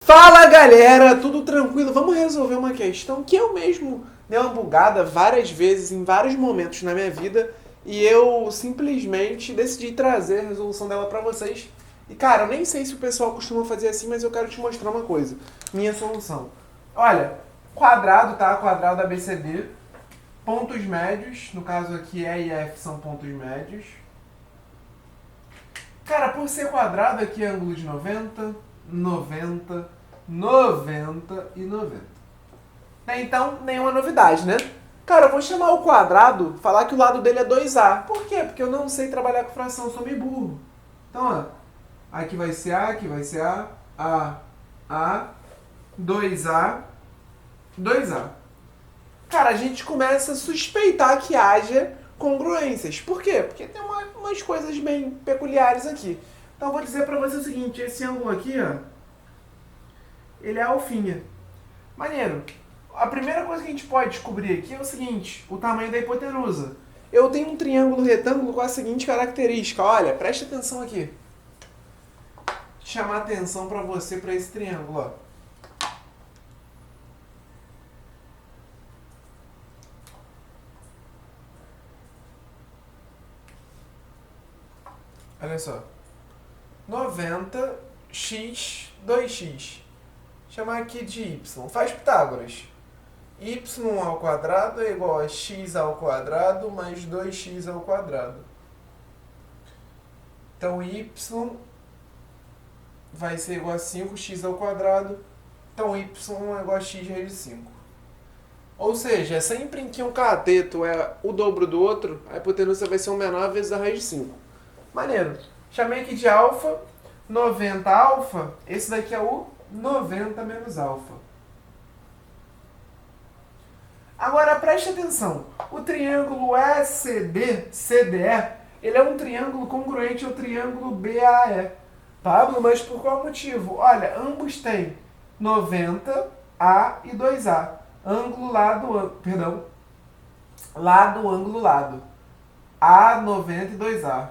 Fala galera, tudo tranquilo? Vamos resolver uma questão que eu mesmo dei uma bugada várias vezes, em vários momentos na minha vida, e eu simplesmente decidi trazer a resolução dela pra vocês. E cara, eu nem sei se o pessoal costuma fazer assim, mas eu quero te mostrar uma coisa. Minha solução. Olha, quadrado, tá? Quadrado ABCD, pontos médios, no caso aqui E e F são pontos médios. Cara, por ser quadrado aqui é ângulo de 90, 90, 90 e 90. Então, nenhuma novidade, né? Cara, eu vou chamar o quadrado, falar que o lado dele é 2A. Por quê? Porque eu não sei trabalhar com fração, sou meio burro. Então, ó, aqui vai ser A, aqui vai ser A, 2A, 2A. Cara, a gente começa a suspeitar que haja congruências. Por quê? Porque tem umas coisas bem peculiares aqui. Então eu vou dizer pra você o seguinte, esse ângulo aqui, ó, ele é alfinha. Maneiro. A primeira coisa que a gente pode descobrir aqui é o seguinte, o tamanho da hipotenusa. Eu tenho um triângulo retângulo com a seguinte característica, olha, preste atenção aqui. Vou chamar a atenção pra você pra esse triângulo, ó. Olha só. 90x, 2x. Chamar aqui de y. Faz Pitágoras. Y ao quadrado é igual a x ao quadrado mais 2x ao quadrado. Então y vai ser igual a 5x ao quadrado. Então y é igual a x raiz de 5. Ou seja, sempre em que um cateto é o dobro do outro, a hipotenusa vai ser 1 menor vezes a raiz de 5. Maneiro. Chamei aqui de alfa, 90 alfa, esse daqui é o 90 menos alfa. Agora preste atenção, o triângulo CDE, ele é um triângulo congruente ao triângulo BAE. Pablo, mas por qual motivo? Olha, ambos têm 90, A e 2A. Ângulo lado, perdão, lado, ângulo, lado. A90 e 2A.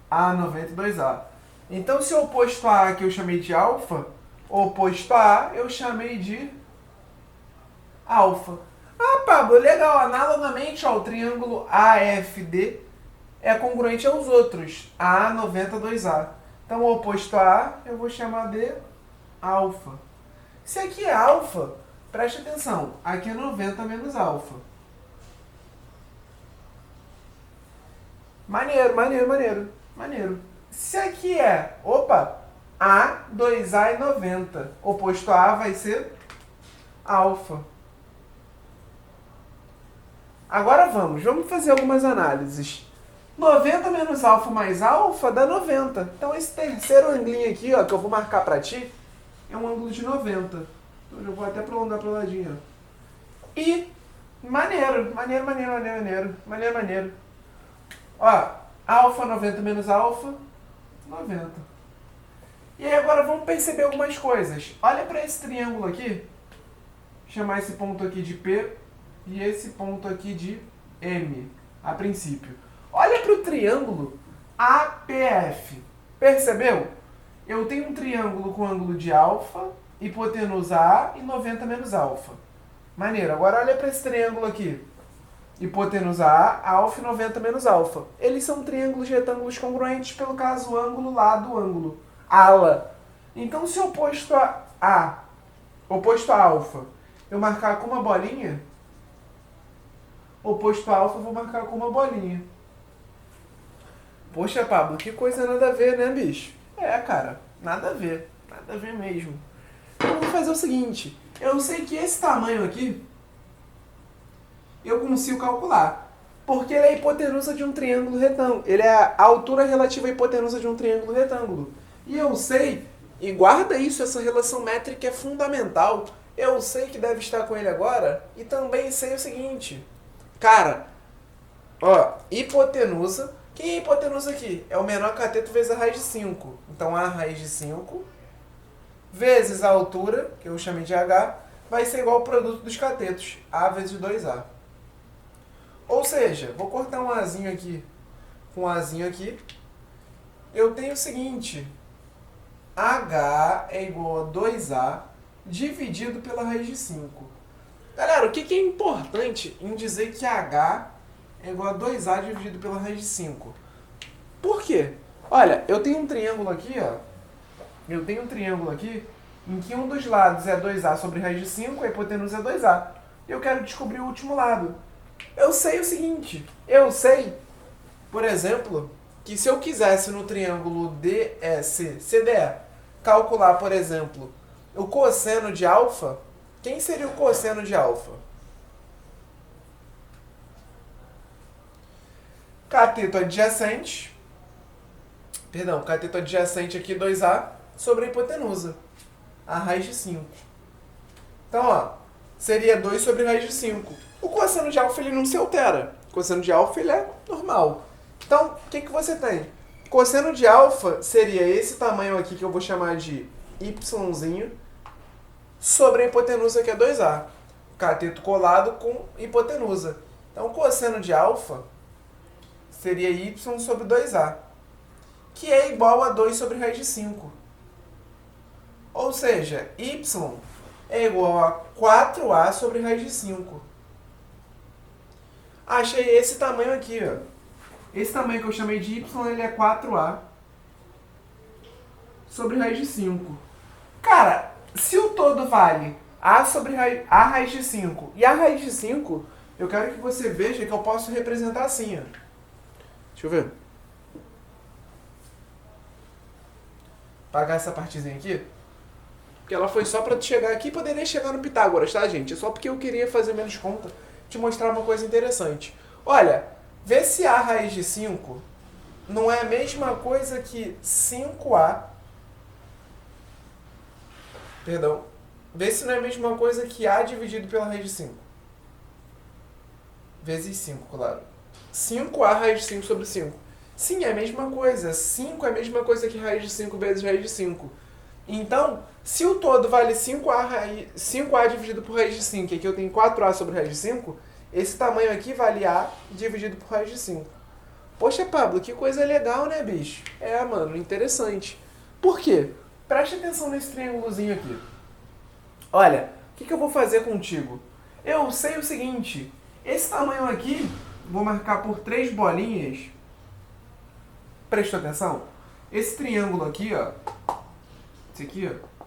A90 e 2A. Então, se o oposto a A que eu chamei de alfa, o oposto a A eu chamei de alfa. Ah, Pablo, legal. Analogamente, ó, o triângulo AFD é congruente aos outros. A90, 2A. Então, o oposto a A eu vou chamar de alfa. Se aqui é alfa, preste atenção. Aqui é 90 menos alfa. Maneiro, maneiro, maneiro. Maneiro. Se aqui é, opa, A, 2A e 90. Oposto a A vai ser alfa. Agora vamos fazer algumas análises. 90 menos alfa mais alfa dá 90. Então esse terceiro ângulo aqui, ó, que eu vou marcar pra ti, é um ângulo de 90. Então eu vou até prolongar pro ladinho, ó. E maneiro. Ó, alfa 90 menos alfa, 90. E aí agora vamos perceber algumas coisas. Olha para esse triângulo aqui. Vou chamar esse ponto aqui de P e esse ponto aqui de M, a princípio. Olha para o triângulo APF. Percebeu? Eu tenho um triângulo com ângulo de alfa, hipotenusa A e 90 menos alfa. Maneiro. Agora olha para esse triângulo aqui. Hipotenusa A, alfa e 90 menos alfa. Eles são triângulos retângulos congruentes, pelo caso ângulo, lado, ângulo. Ala. Então, se oposto a oposto a alfa, eu marcar com uma bolinha, oposto a alfa eu vou marcar com uma bolinha. Poxa, Pablo, que coisa nada a ver, né, bicho? É, cara, nada a ver mesmo. Então, eu vou fazer o seguinte, eu sei que esse tamanho aqui, eu consigo calcular. Porque ele é a hipotenusa de um triângulo retângulo. Ele é a altura relativa à hipotenusa de um triângulo retângulo. E eu sei, e guarda isso, essa relação métrica é fundamental. Eu sei que deve estar com ele agora. E também sei o seguinte. Cara, ó, hipotenusa. Quem é hipotenusa aqui? É o menor cateto vezes a raiz de 5. Então a raiz de 5 vezes a altura, que eu chamei de H, vai ser igual ao produto dos catetos. A vezes 2A. Ou seja, vou cortar um Azinho aqui com um Azinho aqui. Eu tenho o seguinte. H é igual a 2A dividido pela raiz de 5. Galera, o que é importante em dizer que h é igual a 2a dividido pela raiz de 5? Por quê? Olha, eu tenho um triângulo aqui, ó. Eu tenho um triângulo aqui em que um dos lados é 2a sobre raiz de 5, a hipotenusa é 2a. Eu quero descobrir o último lado. Eu sei o seguinte, eu sei, por exemplo, que se eu quisesse no triângulo DEC-CDE calcular, por exemplo, o cosseno de alfa, quem seria o cosseno de alfa? Cateto adjacente, cateto adjacente aqui 2a sobre a hipotenusa, a raiz de 5. Então, ó, seria 2 sobre raiz de 5. O cosseno de alfa ele não se altera. O cosseno de alfa ele é normal. Então, o que você tem? Cosseno de alfa seria esse tamanho aqui que eu vou chamar de yzinho sobre a hipotenusa que é 2a. Cateto colado com hipotenusa. Então, cosseno de alfa seria y sobre 2a, que é igual a 2 sobre raiz de 5. Ou seja, y é igual a 4a sobre raiz de 5. Achei esse tamanho aqui, ó. Esse tamanho que eu chamei de y, ele é 4a sobre raiz de 5. Cara, se o todo vale a sobre a raiz de 5 e a raiz de 5, eu quero que você veja que eu posso representar assim, ó. Deixa eu ver. Apagar essa partezinha aqui. Porque ela foi só pra chegar aqui e poderia chegar no Pitágoras, tá, gente? É só porque eu queria fazer menos conta, te mostrar uma coisa interessante. Olha, vê se a raiz de 5 não é a mesma coisa que 5a. Perdão. Vê se não é a mesma coisa que a dividido pela raiz de 5. Vezes 5, claro. 5a raiz de 5 sobre 5. Sim, é a mesma coisa. 5 é a mesma coisa que raiz de 5 vezes raiz de 5. Então, se o todo vale 5a dividido por raiz de 5, e aqui eu tenho 4a sobre raiz de 5, esse tamanho aqui vale a dividido por raiz de 5. Poxa, Pablo, que coisa legal, né, bicho? É, mano, interessante. Por quê? Preste atenção nesse triângulozinho aqui. Olha, o que eu vou fazer contigo? Eu sei o seguinte, esse tamanho aqui, vou marcar por 3 bolinhas. Prestou atenção? Esse triângulo aqui, ó. Esse aqui, ó.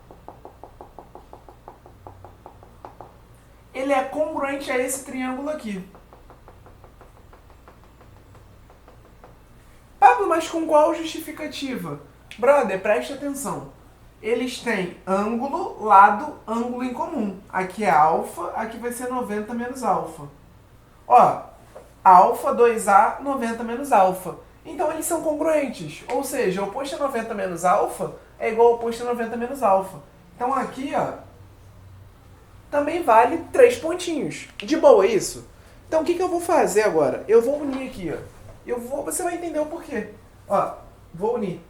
Ele é congruente a esse triângulo aqui. Pablo, mas com qual justificativa? Brother, preste atenção. Eles têm ângulo, lado, ângulo em comum. Aqui é alfa, aqui vai ser 90 menos alfa. Ó, alfa, 2a, 90 menos alfa. Então eles são congruentes. Ou seja, oposto a 90 menos alfa é igual ao oposto a 90 menos alfa. Então aqui, ó, também vale 3 pontinhos. De boa isso? Então o que eu vou fazer agora? Eu vou unir aqui, ó. Você vai entender o porquê. Ó, vou unir.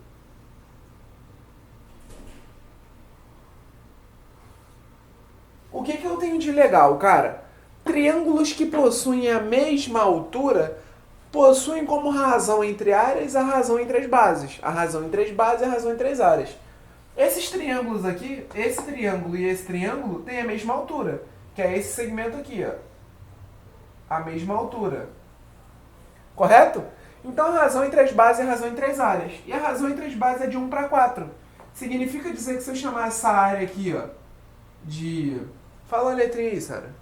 O que eu tenho de legal, cara? Triângulos que possuem a mesma altura possuem como razão entre áreas a razão entre as bases. A razão entre as bases e a razão entre as áreas. Esses triângulos aqui, esse triângulo e esse triângulo, têm a mesma altura, que é esse segmento aqui, ó. A mesma altura. Correto? Então a razão entre as bases é a razão entre as áreas. E a razão entre as bases é de 1 para 4. Significa dizer que se eu chamar essa área aqui, ó, de... Fala a letrinha aí, Sara.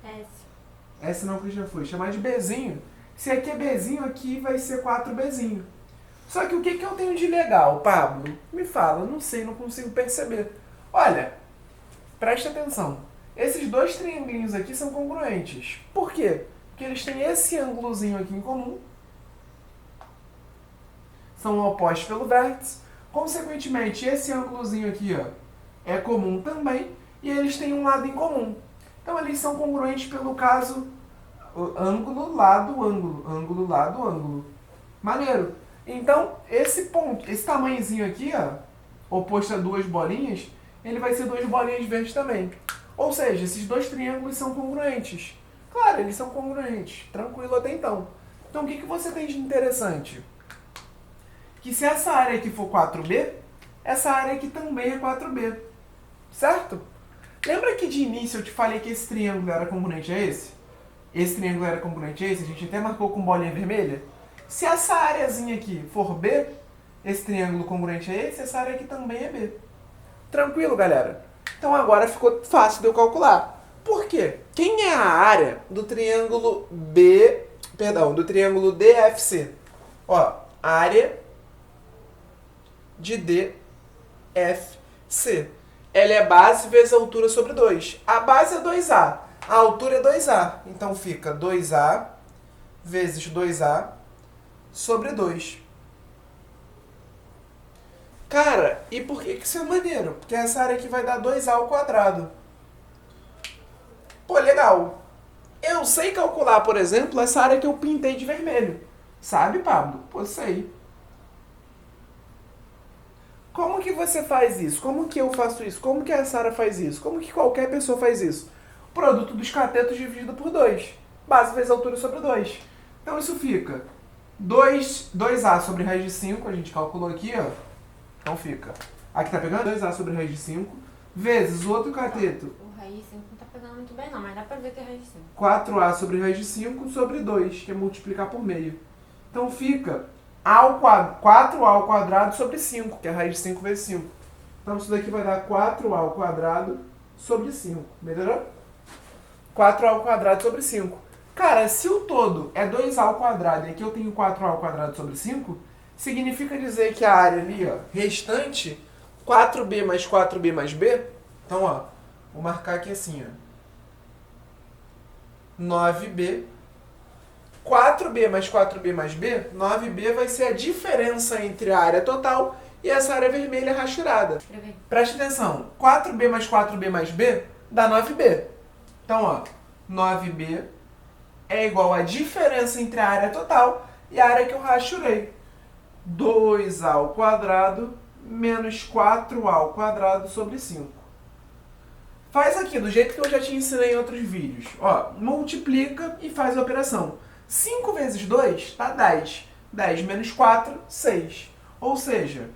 S. S não, que já foi. Chamar de Bzinho. Se aqui é Bzinho, aqui vai ser 4Bzinho. Só que o que eu tenho de legal, Pablo? Me fala, não sei, não consigo perceber. Olha, preste atenção. Esses dois triangulinhos aqui são congruentes. Por quê? Porque eles têm esse ângulozinho aqui em comum. São opostos pelo vértice. Consequentemente, esse ângulozinho aqui, ó, é comum também. E eles têm um lado em comum. Então, eles são congruentes pelo caso ângulo, lado, ângulo. Ângulo, lado, ângulo. Maneiro. Então, esse ponto, esse tamanhozinho aqui, ó, oposto a 2 bolinhas, ele vai ser 2 bolinhas verdes também. Ou seja, esses dois triângulos são congruentes. Claro, eles são congruentes. Tranquilo até então. Então, o que você tem de interessante? Que se essa área aqui for 4B, essa área aqui também é 4B. Certo? Lembra que de início eu te falei que esse triângulo era congruente a esse? Esse triângulo era congruente a esse? A gente até marcou com bolinha vermelha? Se essa áreazinha aqui for B, esse triângulo congruente a esse, essa área aqui também é B. Tranquilo, galera? Então agora ficou fácil de eu calcular. Por quê? Quem é a área do triângulo do triângulo DFC? Ó, área de DFC. Ela é base vezes a altura sobre 2. A base é 2A, a altura é 2A. Então fica 2A vezes 2A sobre 2. Cara, e por que isso é maneiro? Porque essa área aqui vai dar 2A ao quadrado. Pô, legal. Eu sei calcular, por exemplo, essa área que eu pintei de vermelho. Sabe, Pablo? Pô, sei. Como que você faz isso? Como que eu faço isso? Como que a Sara faz isso? Como que qualquer pessoa faz isso? Produto dos catetos dividido por 2. Base vezes altura sobre 2. Então isso fica 2A sobre raiz de 5, a gente calculou aqui, ó. Então fica. Aqui tá pegando 2A sobre raiz de 5, vezes o outro cateto. O raiz de 5 não tá pegando muito bem não, mas dá pra ver que é raiz de 5. 4A sobre raiz de 5 sobre 2, que é multiplicar por meio. Então fica 4A ao quadrado sobre 5, que é a raiz de 5 vezes 5. Então isso daqui vai dar 4A ao quadrado sobre 5. Melhorou? 4A ao quadrado sobre 5. Cara, se o todo é 2A ao quadrado e aqui eu tenho 4A ao quadrado sobre 5, significa dizer que a área ali, ó, restante, 4B mais 4B mais B, então, ó, vou marcar aqui assim, ó, 9B, 4B mais 4B mais B, 9B vai ser a diferença entre a área total e essa área vermelha rachurada. Preste atenção, 4B mais 4B mais B dá 9B. Então, ó, 9B é igual a diferença entre a área total e a área que eu rachurei. 2A ao quadrado menos 4A ao quadrado sobre 5. Faz aqui, do jeito que eu já te ensinei em outros vídeos. Ó, multiplica e faz a operação. 5 vezes 2 dá 10. 10 menos 4, 6. Ou seja,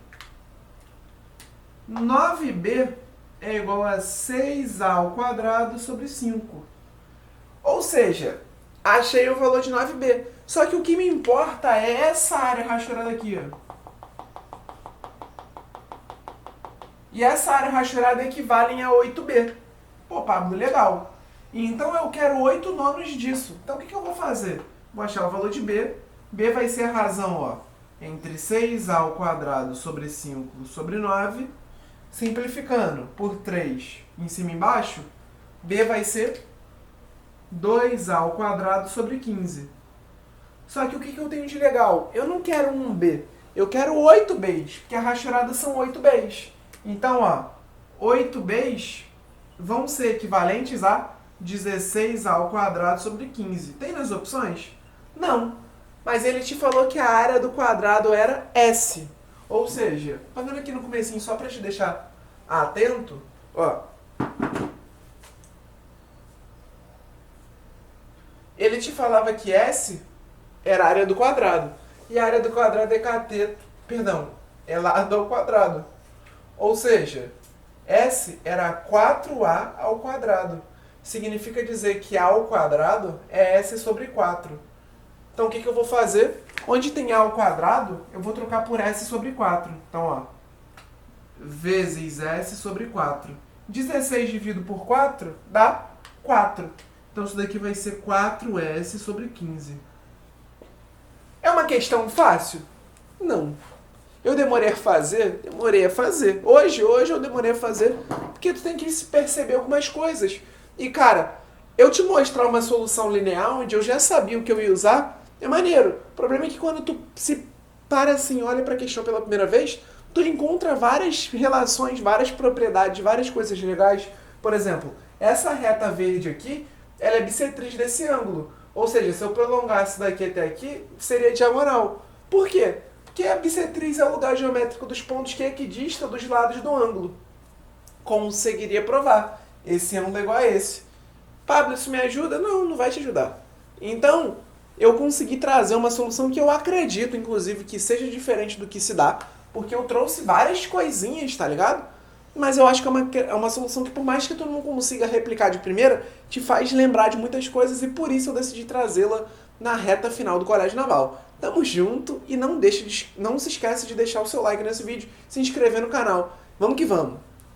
9B é igual a 6A ao quadrado sobre 5. Ou seja, achei o valor de 9B. Só que o que me importa é essa área rachurada aqui, ó. E essa área rachurada equivale a 8B. Pô, Pablo, legal. Então eu quero 8 nonos disso. Então o que eu vou fazer? Vou achar o valor de B. B vai ser a razão, ó, entre 6A ao quadrado sobre 5 sobre 9. Simplificando por 3 em cima e embaixo, B vai ser 2A ao quadrado sobre 15. Só que o que eu tenho de legal? Eu não quero 1B, eu quero 8Bs, porque a rachurada são 8Bs. Então, ó, 8Bs vão ser equivalentes a 16A ao quadrado sobre 15. Tem nas opções? Não. Mas ele te falou que a área do quadrado era S. Ou seja, fazendo aqui no comecinho só para te deixar atento, ó. Ele te falava que S era a área do quadrado. E a área do quadrado é cateto, é lado ao quadrado. Ou seja, S era 4A ao quadrado. Significa dizer que A ao quadrado é S sobre 4. Então o que eu vou fazer? Onde tem A ao quadrado, eu vou trocar por S sobre 4. Então, ó, vezes S sobre 4. 16 dividido por 4 dá 4. Então isso daqui vai ser 4S sobre 15. É uma questão fácil? Não. Eu demorei a fazer? Demorei a fazer. Hoje eu demorei a fazer porque tu tem que perceber algumas coisas. E, cara, eu te mostrar uma solução linear onde eu já sabia o que eu ia usar, é maneiro. O problema é que quando tu se para assim, olha para a questão pela primeira vez, tu encontra várias relações, várias propriedades, várias coisas legais. Por exemplo, essa reta verde aqui, ela é bissetriz desse ângulo. Ou seja, se eu prolongasse daqui até aqui, seria diagonal. Por quê? Porque a bissetriz é o lugar geométrico dos pontos que equidistam dos lados do ângulo. Conseguiria provar. Esse ângulo é igual a esse. Pablo, isso me ajuda? Não, não vai te ajudar. Então, eu consegui trazer uma solução que eu acredito, inclusive, que seja diferente do que se dá, porque eu trouxe várias coisinhas, tá ligado? mas eu acho que é uma solução que, por mais que tu não consiga replicar de primeira, te faz lembrar de muitas coisas, e por isso eu decidi trazê-la na reta final do Colégio Naval. Tamo junto e não se esquece de deixar o seu like nesse vídeo, se inscrever no canal. Vamos que vamos!